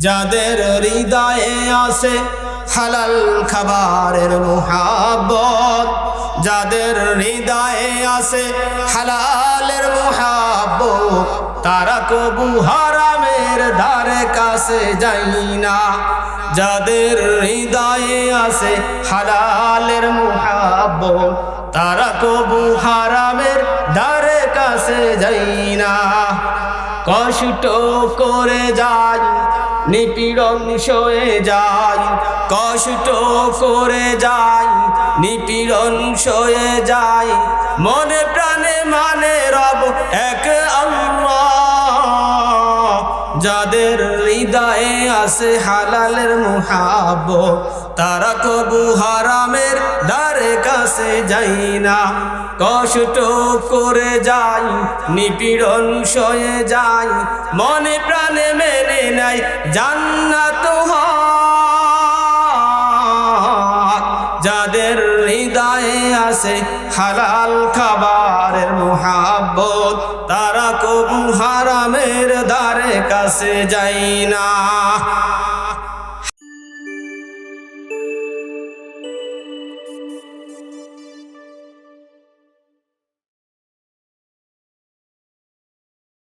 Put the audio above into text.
যাদের হৃদয়ে আছে হালাল খাবারের মুহাব্বত, যাদের হৃদয়ে আছে হালালের মুহাব্বত, তারা কবু হারামের ধারে কাছে যায় না। যাদের হৃদয়ে আছে হালালের মুহাব্বত, তারা কবু হারামের ধারে কাছে যায় না। কষ্ট করে যায়, নিপীড়ন সয়ে যায়, কষ্ট করে যায়, নিপীড়ন সয়ে যায়, মনে প্রাণে মানে রব এক আল্লাহ। যাদের হৃদয়ে আছে হালালের মুহাব্বত, তারা কবু হারামের ধারে কাছে যায় না। কষ্ট করে যায়, নিপীড়ন সয়ে যায়, মনে প্রাণে মেনে নেয় জান্নাত হক। যাদের হৃদয়ে আছে হালাল খাবারের মুহাব্বত, তারা কবু হারামের ধারে কাছে যায় না।